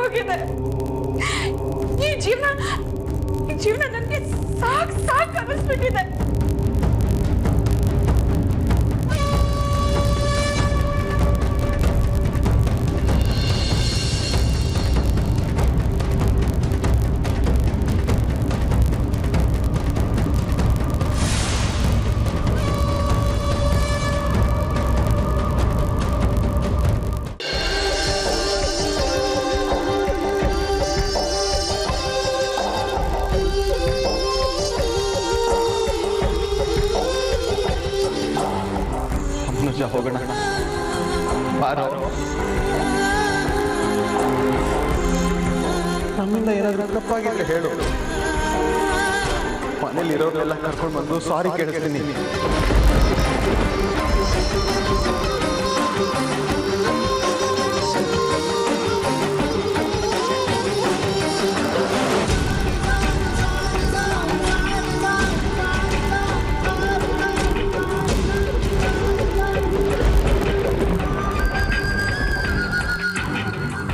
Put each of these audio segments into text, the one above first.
ಹೋಗಿದೆ. ಈ ಜೀವನ ನನಗೆ ಸಾಕು ಅನ್ನಿಸ್ಬಿಟ್ಟಿದೆ. ಹೋಗೋಣ ಬಾರೋ. ನಮ್ಮಿಂದ ಏನಾದರೂ ತಪ್ಪಾಗಿದ್ರೆ ಹೇಳು. ಮನೇಲಿ ಇರೋರೆಲ್ಲ ಕರ್ಕೊಂಡು ಬಂದು ಸಾರಿ ಕೇಳಿಸ್ತೀನಿ.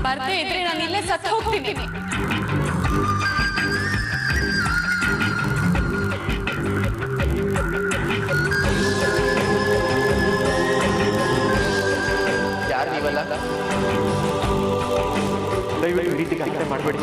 ಬರ್ದೇ ಇದ್ರೆ ನಾನು ಇಲ್ಲೇ ಸತ್ತು ಹೋಗ್ತೀನಿ. ಯಾರು ನೀವಲ್ಲ? ದಯವಿಟ್ಟು ಈ ರೀತಿಗೆ ಅಷ್ಟೇ ಮಾಡಬೇಡಿ.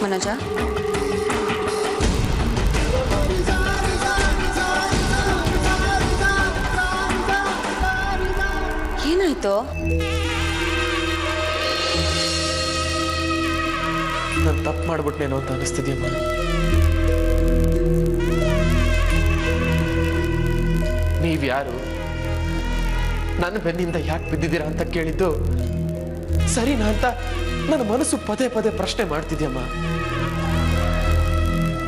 ಮನೋಜ, ಏನಾಯ್ತು? ನಾನು ತಪ್ಪು ಮಾಡ್ಬಿಟ್ನೇನೋ ಅಂತ ಅನಿಸ್ತಿದ್ಯಮ್ಮ. ನೀವ್ಯಾರು, ನನ್ನ ಬೆನ್ನಿಂದ ಯಾಕೆ ಬಿದ್ದಿದ್ದೀರಾ ಅಂತ ಕೇಳಿದ್ದು ಸರಿನಾ ಅಂತ ನನ್ನ ಮನಸ್ಸು ಪದೇ ಪದೇ ಪ್ರಶ್ನೆ ಮಾಡ್ತಿದ್ಯಮ್ಮ.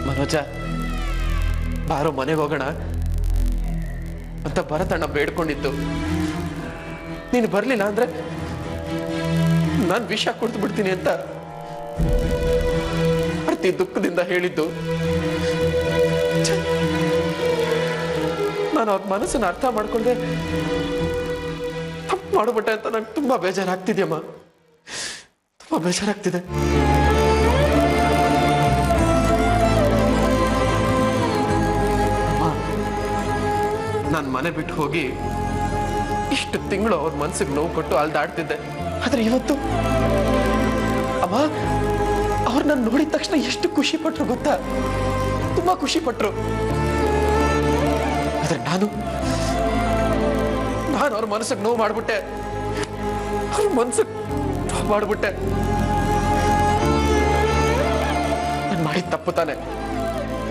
ಮನೋಜ, ಬಾರೋ ಮನೆಗೆ ಹೋಗೋಣ ಅಂತ ಭರತಣ್ಣ ಬೇಡ್ಕೊಂಡಿದ್ದು. ನೀನು ಬರ್ಲಿಲ್ಲ ಅಂದ್ರೆ ನಾನು ವಿಷ ಕುಡಿದು ಬಿಡ್ತೀನಿ ಅಂತ ಅತಿ ದುಃಖದಿಂದ ಹೇಳಿದ್ದು. ನಾನು ಅವ್ರ ಮನಸ್ಸನ್ನ ಅರ್ಥ ಮಾಡ್ಕೊಂಡ್ರೆ ತಪ್ಪು ಮಾಡ್ಬಿಟ್ಟೆ ಅಂತ ನಂಗೆ ತುಂಬಾ ಬೇಜಾರಾಗ್ತಿದ್ಯಮ್ಮ. ತುಂಬಾ ಬೇಜಾರಾಗ್ತಿದೆ. ನಾನು ಮನೆ ಬಿಟ್ಟು ಹೋಗಿ ಇಷ್ಟು ತಿಂಗಳು ಅವ್ರ ಮನ್ಸಿಗೆ ನೋವು ಕೊಟ್ಟು ಅಲ್ದಾಡ್ತಿದ್ದೆ. ಆದ್ರೆ ಇವತ್ತು ಅಮ್ಮ ಅವ್ರು ನಾನು ನೋಡಿದ ತಕ್ಷಣ ಎಷ್ಟು ಖುಷಿ ಪಟ್ರು ಗೊತ್ತಾ? ತುಂಬಾ ಖುಷಿ ಪಟ್ರು. ಆದ್ರೆ ನಾನು ಅವ್ರ ಮನಸ್ಸಿಗೆ ನೋವು ಮಾಡ್ಬಿಟ್ಟೆ. ಅವ್ರ ಮನ್ಸಿಗೆ ನೋವು ಮಾಡ್ಬಿಟ್ಟೆ. ನಾನು ಮಾಡಿದ ತಪ್ಪು ತಾನೆ?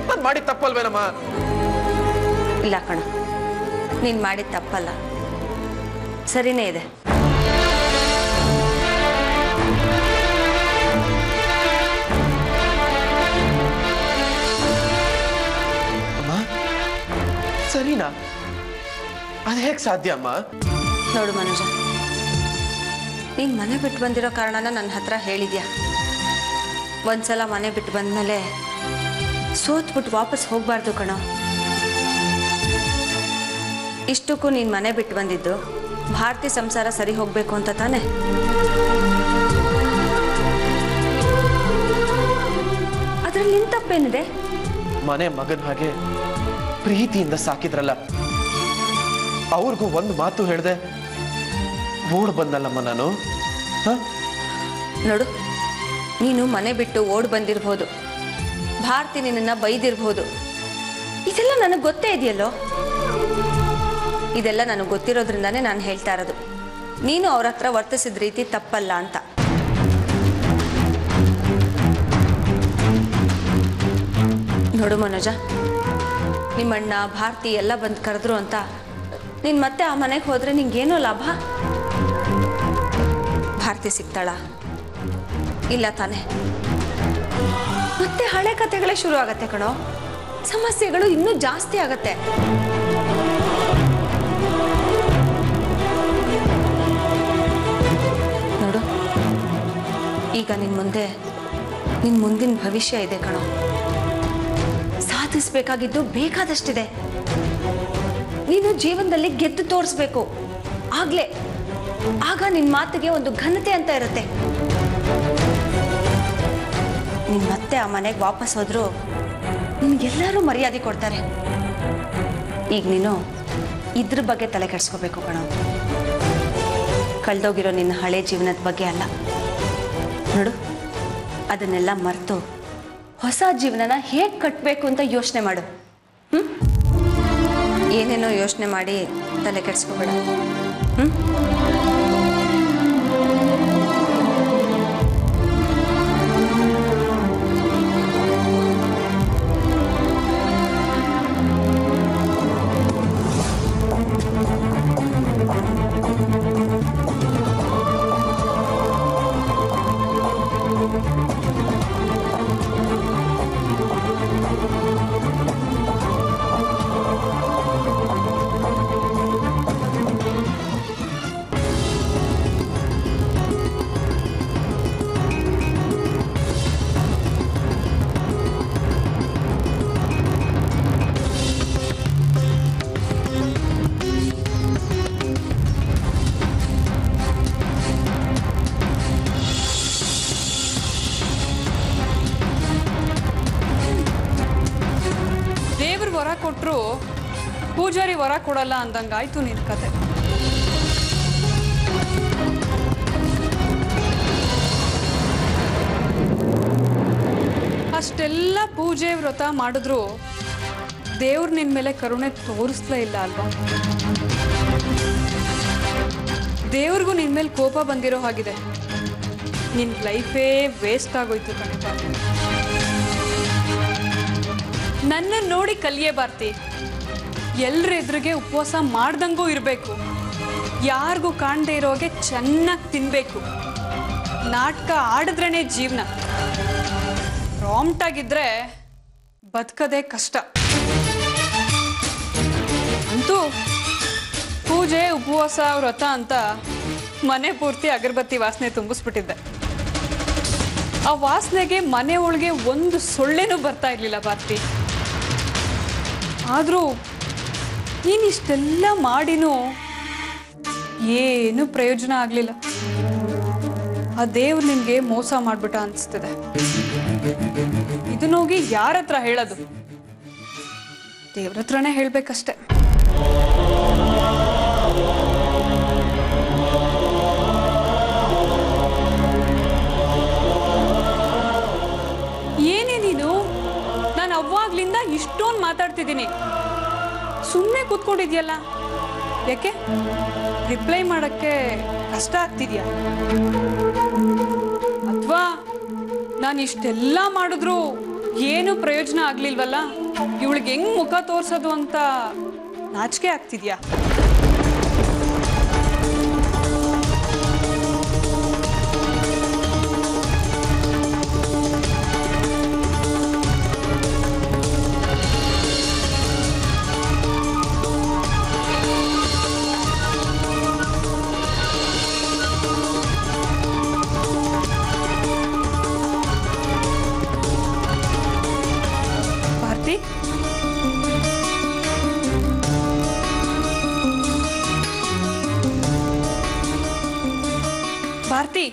ನಾನು ಮಾಡಿದ ತಪ್ಪಲ್ವೇನಮ್ಮ? ಇಲ್ಲ ಕಣ, ನೀನ್ ಮಾಡಿದ ತಪ್ಪಲ್ಲ, ಸರಿನೇ ಇದೆ. ಅಮ್ಮ ಸರಿನಾ? ಅದು ಹೇಗೆ ಸಾಧ್ಯ ಅಮ್ಮ? ನೋಡು ಮನೋಜ, ನೀನ್ ಮನೆ ಬಿಟ್ಟು ಬಂದಿರೋ ಕಾರಣನ ನನ್ನ ಹತ್ರ ಹೇಳಿದ್ಯಾ. ಒಂದ್ಸಲ ಮನೆ ಬಿಟ್ಟು ಬಂದ್ಮೇಲೆ ಸೋತ್ಬಿಟ್ಟು ವಾಪಸ್ ಹೋಗ್ಬಾರ್ದು ಕಣೋ. ಇಷ್ಟಕ್ಕೂ ನೀನ್ ಮನೆ ಬಿಟ್ಟು ಬಂದಿದ್ದು ಭಾರತಿ ಸಂಸಾರ ಸರಿ ಹೋಗ್ಬೇಕು ಅಂತ ತಾನೆ? ಅದ್ರಲ್ಲಿ ನಿನ್ ತಪ್ಪೇನಿದೆ? ಮನೆ ಮಗನ ಹಾಗೆ ಪ್ರೀತಿಯಿಂದ ಸಾಕಿದ್ರಲ್ಲ, ಅವ್ರಿಗೂ ಒಂದು ಮಾತು ಹೇಳ್ದೆ ಓಡ್ ಬಂದಲ್ಲಮ್ಮ ನಾನು. ನೋಡು, ನೀನು ಮನೆ ಬಿಟ್ಟು ಓಡ್ ಬಂದಿರ್ಬೋದು, ಭಾರತಿ ನಿನ್ನ ಬೈದಿರ್ಬೋದು. ಇದೆಲ್ಲ ನನಗೆ ಗೊತ್ತೇ ಇದೆಯಲ್ಲೋ. ಇದೆಲ್ಲ ನನಗೆ ಗೊತ್ತಿರೋದ್ರಿಂದಾನೇ ನಾನು ಹೇಳ್ತಾ ಇರೋದು, ನೀನು ಅವ್ರ ಹತ್ರ ವರ್ತಿಸಿದ ರೀತಿ ತಪ್ಪಲ್ಲ ಅಂತ. ನೋಡು ಮನೋಜ, ನಿಮ್ಮಣ್ಣ ಭಾರತಿ ಎಲ್ಲ ಬಂದು ಕರೆದ್ರು ಅಂತ ನೀನು ಮತ್ತೆ ಆ ಮನೆಗೆ ಹೋದ್ರೆ ನಿಂಗೇನೋ ಲಾಭ? ಭಾರತಿ ಸಿಗ್ತಾಳ? ಇಲ್ಲ ತಾನೆ. ಮತ್ತೆ ಹಳೆ ಕಥೆಗಳೇ ಶುರು ಆಗತ್ತೆ ಕಣೋ. ಸಮಸ್ಯೆಗಳು ಇನ್ನೂ ಜಾಸ್ತಿ ಆಗತ್ತೆ. ನೋಡು, ಈಗ ನಿನ್ ಮುಂದಿನ ಭವಿಷ್ಯ ಇದೆ ಕಣೋ. ಸಾಧಿಸಬೇಕಾಗಿದ್ದು ಬೇಕಾದಷ್ಟಿದೆ. ನೀನು ಜೀವನದಲ್ಲಿ ಗೆದ್ದು ತೋರಿಸ್ಬೇಕು. ಆಗ ನಿನ್ ಮಾತಿಗೆ ಒಂದು ಘನತೆ ಅಂತ ಇರುತ್ತೆ. ನೀನ್ ಮತ್ತೆ ಆ ಮನೆಗೆ ವಾಪಸ್ ಹೋದ್ರು ನಿನ್ಗೆಲ್ಲರೂ ಮರ್ಯಾದೆ ಕೊಡ್ತಾರೆ. ಈಗ ನೀನು ಇದ್ರ ಬಗ್ಗೆ ತಲೆ ಕೆಡಿಸ್ಕೋಬೇಕು ಕಣೋ. ಕಳೆದೋಗಿರೋ ನಿನ್ನ ಹಳೆ ಜೀವನದ ಬಗ್ಗೆ ಅಲ್ಲ. ನೋಡು, ಅದನ್ನೆಲ್ಲ ಮರೆತು ಹೊಸ ಜೀವನನ ಹೇಗೆ ಕಟ್ಟಬೇಕು ಅಂತ ಯೋಚನೆ ಮಾಡು. ಏನೇನೋ ಯೋಚನೆ ಮಾಡಿ ತಲೆ ಕೆಡಿಸ್ಕೋಬೇಡ. ವರ ಕೊಟ್ಟರು ಪೂಜಾರಿ ವರ ಕೊಡಲ್ಲ ಅಂದಂಗಾಯ್ತು ನಿನ್ನ ಕತೆ. ಅಷ್ಟೆಲ್ಲ ಪೂಜೆ ವ್ರತ ಮಾಡಿದ್ರು ದೇವ್ರು ನಿನ್ನ ಮೇಲೆ ಕರುಣೆ ತೋರಿಸ್ಲೇ ಇಲ್ಲ ಅಲ್ವಾ? ದೇವ್ರಿಗೂ ನಿನ್ನ ಮೇಲೆ ಕೋಪ ಬಂದಿರೋ ಹಾಗಿದೆ. ನಿನ್ನ ಲೈಫೇ ವೇಸ್ಟ್ ಆಗೋಯ್ತು ಕಣಪ್ಪ. ನನ್ನ ನೋಡಿ ಕಲಿಯೇ ಭಾರತಿ. ಎಲ್ಲರ ಎದುರಿಗೆ ಉಪವಾಸ ಮಾಡ್ದಂಗೂ ಇರಬೇಕು. ಯಾರಿಗೂ ಕಾಣದೇ ಇರೋಗೆ ಚೆನ್ನಾಗಿ ತಿನ್ಬೇಕು. ನಾಟಕ ಆಡಿದ್ರೇ ಜೀವನ. ರಾಮ್ಟಾಗಿದ್ರೆ ಬದುಕದೇ ಕಷ್ಟ. ಅಂತೂ ಪೂಜೆ ಉಪವಾಸ ವ್ರತ ಅಂತ ಮನೆ ಪೂರ್ತಿ ಅಗರಬತ್ತಿ ವಾಸನೆ ತುಂಬಿಸ್ಬಿಟ್ಟಿದ್ದೆ. ಆ ವಾಸನೆಗೆ ಮನೆ ಒಳಗೆ ಒಂದು ಸೊಳ್ಳೆನೂ ಬರ್ತಾ ಇರಲಿಲ್ಲ ಭಾರತಿ. ಆದರೂ ನೀನಿಷ್ಟೆಲ್ಲ ಮಾಡಿನೂ ಏನು ಪ್ರಯೋಜನ ಆಗಲಿಲ್ಲ. ಆ ದೇವ್ರು ನಿನಗೆ ಮೋಸ ಮಾಡಿಬಿಟ್ಟ ಅನಿಸ್ತಿದೆ. ಇದನ್ನೋಗಿ ಯಾರ ಹತ್ರ ಹೇಳೋದು? ದೇವ್ರ ಹತ್ರನೇ ಹೇಳಬೇಕಷ್ಟೆ. ಏನೇ ನೀನು? ನಾನು ಅವಾಗ್ಲಿಂದ ಇಷ್ಟೊಂದು ಮಾತಾಡ್ತಿದ್ದೀನಿ, ಸುಮ್ಮನೆ ಕೂತ್ಕೊಂಡಿದ್ಯಲ್ಲ. ಯಾಕೆ ರಿಪ್ಲೈ ಮಾಡೋಕ್ಕೆ ಕಷ್ಟ ಆಗ್ತಿದ್ಯಾ? ಅಥವಾ ನಾನು ಇಷ್ಟೆಲ್ಲ ಮಾಡಿದ್ರು ಏನು ಪ್ರಯೋಜನ ಆಗ್ಲಿಲ್ವಲ್ಲ, ಇವಳಿಗೆ ಹೆಂಗ್ ಮುಖ ತೋರ್ಸೋದು ಅಂತ ನಾಚಿಕೆ ಆಗ್ತಿದ್ಯಾ? ಭಾರತಿ,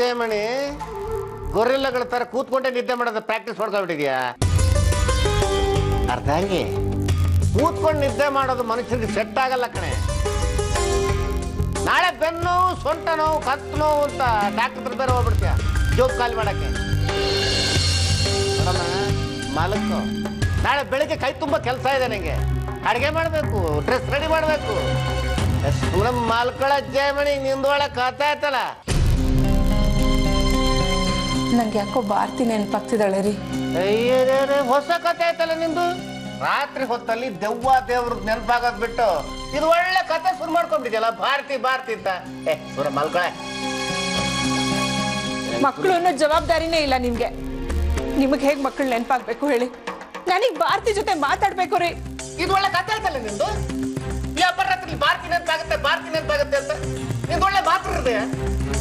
ಜಯಮಣಿ ಗೊರಿಲ್ಲಗಳ ತರ ಕೂತ್ಕೊಂಡೆ ನಿದ್ದೆ ಮಾಡೋದು ಪ್ರಾಕ್ಟೀಸ್ ಮಾಡ್ಕೊಂಡ್ಬಿಟ್ಟಿದ್ಯಾ? ಅರ್ಧ ಹಂಗೆ ಕೂತ್ಕೊಂಡು ನಿದ್ದೆ ಮಾಡೋದು ಮನುಷ್ಯರಿಗೆ ಸೆಟ್ ಆಗಲ್ಲ ಕಣೆ. ನಾಳೆ ಬೆನ್ನು ಸೊಂಟ ನೋವು ಕತ್ತು ನೋವು ಅಂತ ಡಾಕ್ಟರ್ ಬೇರೆ ಹೋಗ್ಬಿಡ್ತೀಯ ಜೋಬ್ ಖಾಲಿ ಮಾಡಕ್ಕೆ. ಮಾಲಕ್ಕು ನಾಳೆ ಬೆಳಿಗ್ಗೆ ಕೈ ತುಂಬ ಕೆಲಸ ಇದೆ ನನಗೆ. ಅಡುಗೆ ಮಾಡಬೇಕು, ಡ್ರೆಸ್ ರೆಡಿ ಮಾಡಬೇಕು. ಮಾಲ್ಕೊಳ ಜಯಮಣಿ ನಿಂದೊಳಗೆ ಕಥೆ ಆಯ್ತಲ್ಲ. ನಂಗೆ ಯಾಕೋ ಭಾರತಿ ನೆನಪಾಗ್ತಿದ್ದಾಳೆ ರೀ. ಅಯ್ಯೋ ಹೊಸ ಕಥೆ ಆಯ್ತಲ್ಲ ನಿಂದು. ರಾತ್ರಿ ಹೊತ್ತಲ್ಲಿ ದೆವ್ವ ದೇವ್ರದ್ ನೆನಪಾಗೋದ್ ಬಿಟ್ಟು ಇದು ಒಳ್ಳೆ ಕಥೆ ಶುರು ಮಾಡ್ಕೊಂಡ್ಬಿಟ್ಟಿದ್ಯಲ್ಲ, ಭಾರತಿ ಭಾರತಿ ಅಂತ. ಸುರ ಮಲ್ಕೊಳೆ. ಮಕ್ಕಳು ಅನ್ನೋ ಜವಾಬ್ದಾರಿನೇ ಇಲ್ಲ ನಿಮ್ಗೆ. ನಿಮಗೆ ಹೇಗೆ ಮಕ್ಕಳು ನೆನಪಾಗ್ಬೇಕು ಹೇಳಿ? ನನಗ್ ಭಾರತಿ ಜೊತೆ ಮಾತಾಡ್ಬೇಕು ರೀ. ಇದು ಒಳ್ಳೆ ಕಥೆ ಆಯ್ತಲ್ಲ ನಿಂದು. ರಾತ್ರಿ ಭಾರತಿ ನೆನಪಾಗುತ್ತೆ ಭಾರತಿ ನೆನಪಾಗುತ್ತೆ ಅಂತ ನಿಂದು ಒಳ್ಳೆ ಮಾತು ಹೃದಯ.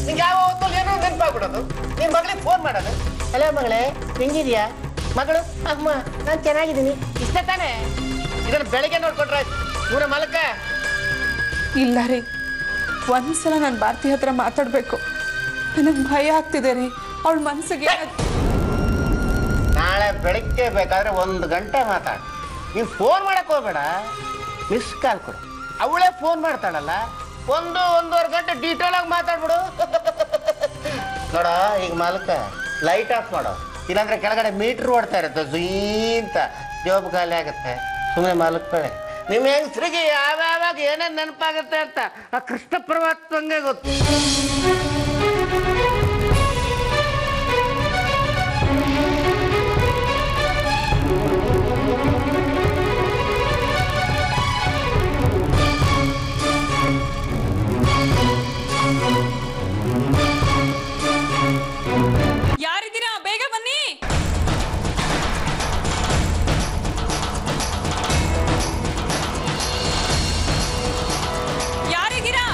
ನಿಂಗೆ ಯಾವ ಹೊತ್ತಲ್ಲಿ ಏನೋ ನೆನಪಾಗ್ಬಿಡೋದು. ನಿನ್ ಮಗಳಿಗೆ ಫೋನ್ ಮಾಡೋದು, ಹಲೋ ಮಗಳೇ ಹೆಂಗಿದ್ಯಾ? ಮಗಳು ಅಮ್ಮ ನಾನು ಚೆನ್ನಾಗಿದ್ದೀನಿ, ಇಷ್ಟ ತಾನೆ. ಇದನ್ನ ಬೆಳಿಗ್ಗೆ ನೋಡ್ಕೊಂಡ್ರೆ ಇವರ ಮಲಕ. ಇಲ್ಲ ರೀ, ಒಂದ್ಸಲ ನಾನು ಭಾರತಿ ಹತ್ರ ಮಾತಾಡ್ಬೇಕು. ನನಗೆ ಭಯ ಆಗ್ತಿದೆ ರೀ. ಅವಳ ಮನ್ಸಿಗೆ ನಾಳೆ ಬೆಳಿಗ್ಗೆ ಬೇಕಾದ್ರೆ 1 ಗಂಟೆ ಮಾತಾಡು. ನೀನು ಫೋನ್ ಮಾಡಕ್ ಹೋಗ್ಬೇಡ, ಮಿಸ್ ಕಾಲ್ ಕೊಡು. ಅವಳೇ ಫೋನ್ ಮಾಡ್ತಾಳಲ್ಲ, 1-1.5 ಗಂಟೆ ಡೀಟೇಲ್ ಆಗಿ ಮಾತಾಡ್ಬಿಡು. ನೋಡ ಈಗ ಮಾಲಕ ಲೈಟ್ ಆಫ್ ಮಾಡೋ, ಇಲ್ಲಾಂದ್ರೆ ಕೆಳಗಡೆ ಮೀಟರ್ ಓಡ್ತಾ ಇರುತ್ತೆ ಜೀಂತ ಜೋಬ್ ಖಾಲಿ ಆಗುತ್ತೆ. ಸುಮ್ಮನೆ ಮಾಲಕ್ಬೇಳೆ. ನಿಮ್ಮ ಹೆಂಗಸ್ರಿಗೆ ಯಾವ್ಯಾವಾಗ ಏನೇನು ನೆನಪಾಗುತ್ತೆ ಅಂತ ಆ ಕೃಷ್ಣ ಪರಮಾತ್ಮಂಗೆ ಗೊತ್ತು. ಯಾರಿದ್ದೀರಾ? ಬೇಗ ಬನ್ನಿ. ಯಾರಿದ್ದೀರಾ?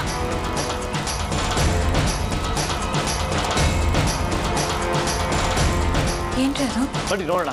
ಏನ್ರಿ ಅದು? ಬನ್ನಿ ನೋಡೋಣ.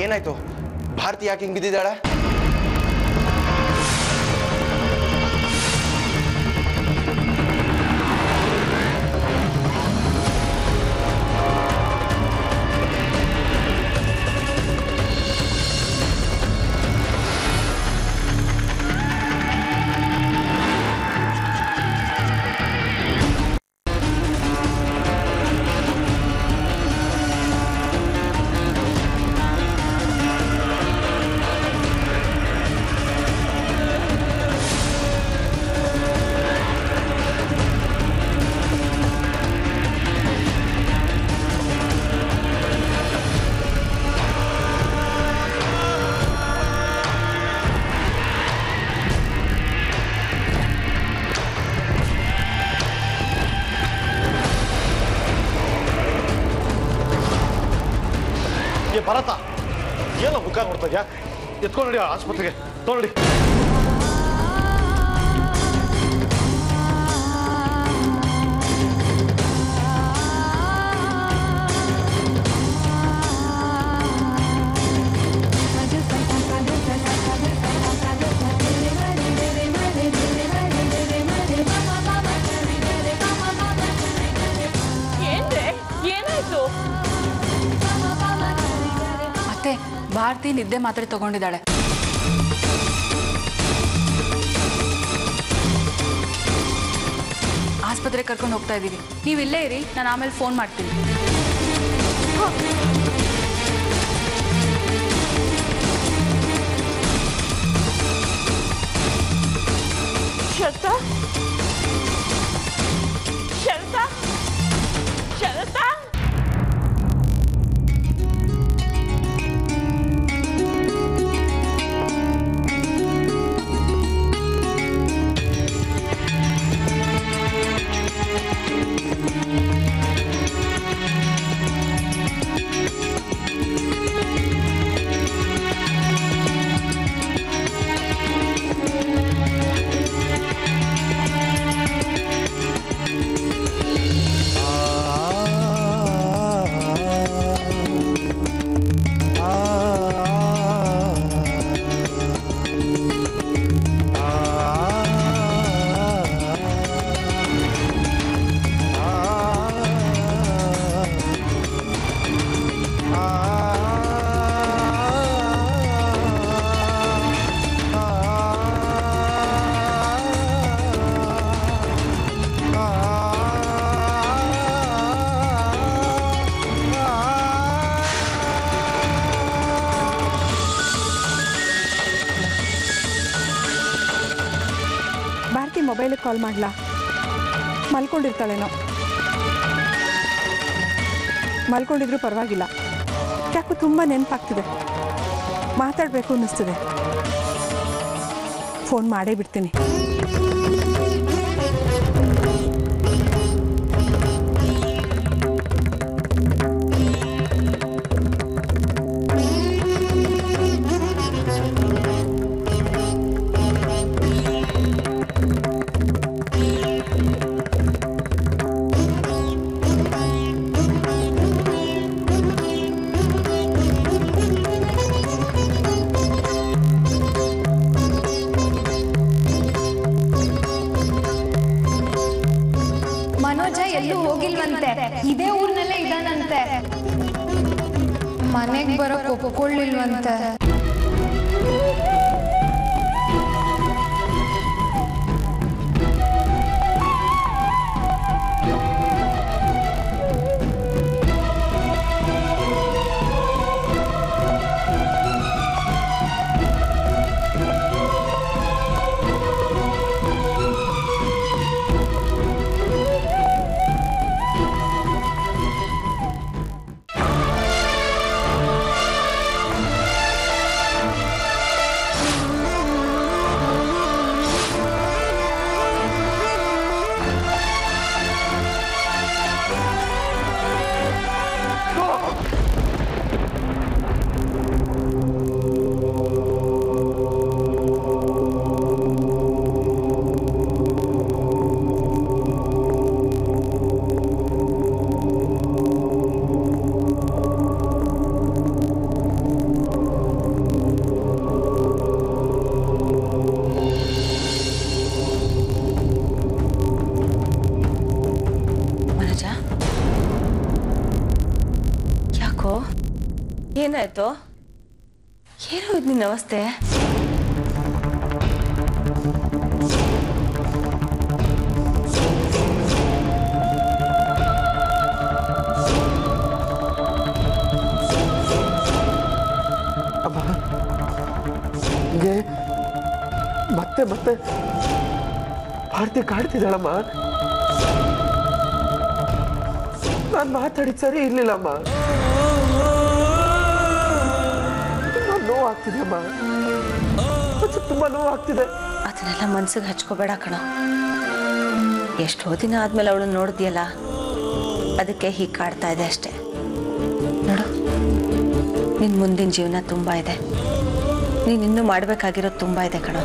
ಏನಾಯ್ತು? ಭಾರತಿ ಯಾಕೆ ಹಿಂಗ್ ಬಿದ್ದಿದ್ದಾಳೆ? ಭರತ ಏನೋ ಮುಖ ನೋಡ್ತಾ ಇದೆಯಾ? ಎತ್ಕೊಂಡು ನೋಡಿ ಆಸ್ಪತ್ರೆಗೆ ತಗೊಂಡಿ. ಏನಾಯ್ತು? ಭಾರತಿ ನಿದ್ದೆ ಮಾತ್ರೆ ತಗೊಂಡಿದ್ದಾಳೆ. ಆಸ್ಪತ್ರೆಗೆ ಕರ್ಕೊಂಡು ಹೋಗ್ತಾ ಇದ್ದೀವಿ. ನೀವು ಇಲ್ಲೇ ಇರಿ, ನಾನು ಆಮೇಲೆ ಫೋನ್ ಮಾಡ್ತೀನಿ. ಶರತಾ ಶರತಾ ಶರತಾ ಭಾರತಿ ಮೊಬೈಲಿಗೆ ಕಾಲ್ ಮಾಡಲಾ? ಮಲ್ಕೊಂಡಿರ್ತಾಳೇನೋ. ಮಲ್ಕೊಂಡಿದ್ರೂ ಪರವಾಗಿಲ್ಲ, ಯಾಕೋ ತುಂಬ ನೆನಪಾಗ್ತಿದೆ, ಮಾತಾಡಬೇಕು ಅನ್ನಿಸ್ತಿದೆ. ಫೋನ್ ಮಾಡೇ ಬಿಡ್ತೀನಿ. ಮನೋಜ ಎಲ್ಲೂ ಹೋಗಿಲ್ವಂತೆ, ಇದೇ ಊರ್ನಲ್ಲೇ ಇದಾನಂತೆ. ಮನೆಗೆ ಬರೋಕ್ ಒಪ್ಕೊಳ್ಳಿಲ್ವಂತೆ. ಏನಾಯ್ತು? ಏನೋ ಇದು ನಿನ್ನ ಅವಸ್ಥೆ? ಅಮ್ಮ, ಹಿಂಗೆ ಮತ್ತೆ ಮತ್ತೆ ಭಾರತಿ ಕಾಡ್ತಿದ್ದಾಳಮ್ಮ. ನಾನು ಮಾತಾಡಿದ ಸರಿ ಇರ್ಲಿಲ್ಲಮ್ಮ. ನೋವಾಗ್ತಿದೆಯಮ್ಮ, ತುಂಬಾ ನೋವಾಗ್ತಿದೆ. ಅದನ್ನೆಲ್ಲ ಮನ್ಸಿಗೆ ಹಚ್ಕೋಬೇಡ ಕಣ. ಎಷ್ಟೋ ದಿನ ಆದ್ಮೇಲೆ ಅವಳು ನೋಡಿದ್ಯಲ್ಲ, ಅದಕ್ಕೆ ಹೀಗೆ ಕಾಡ್ತಾ ಇದೆ ಅಷ್ಟೇ. ನೋಡು, ನಿನ್ನ ಮುಂದಿನ ಜೀವನ ತುಂಬ ಇದೆ. ನೀನು ಇನ್ನೂ ಮಾಡಬೇಕಾಗಿರೋದು ತುಂಬ ಇದೆ ಕಣ.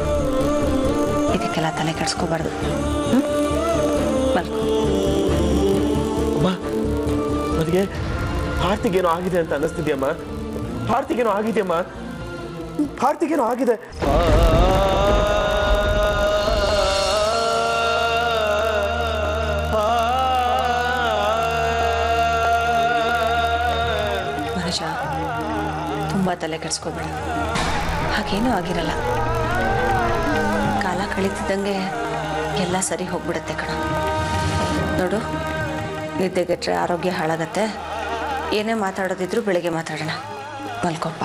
ಇದಕ್ಕೆಲ್ಲ ತಲೆ ಕೆಡಿಸ್ಕೋಬಾರ್ದು. ಮಲ್ಕೋ. ಅಮ್ಮ, ನನಗೆ ಭಾರತಿಗೇನೋ ಆಗಿದೆ ಅಂತ ಅನ್ನಿಸ್ತಿದ್ಯಮ್ಮ. ಭಾರತಿಗೇನೋ ಆಗಿದೆಯಮ್ಮ, ಭಾರತಿಗೇನೋ ಆಗಿದೆ. ಮನುಜ, ತುಂಬ ತಲೆ ಕೆಡಿಸ್ಕೋಬೇಡ. ಹಾಗೇನೂ ಆಗಿರಲ್ಲ. ಕಾಲ ಕಳೀತಿದ್ದಂಗೆ ಎಲ್ಲ ಸರಿ ಹೋಗ್ಬಿಡುತ್ತೆ ಕಣ. ನೋಡು, ನಿದ್ದೆಗೆಟ್ರೆ ಆರೋಗ್ಯ ಹಾಳಾಗತ್ತೆ. ಏನೇ ಮಾತಾಡೋದಿದ್ರು ಬೆಳಿಗ್ಗೆ ಮಾತಾಡೋಣ. ಮಲ್ಕೊಪ್ಪ.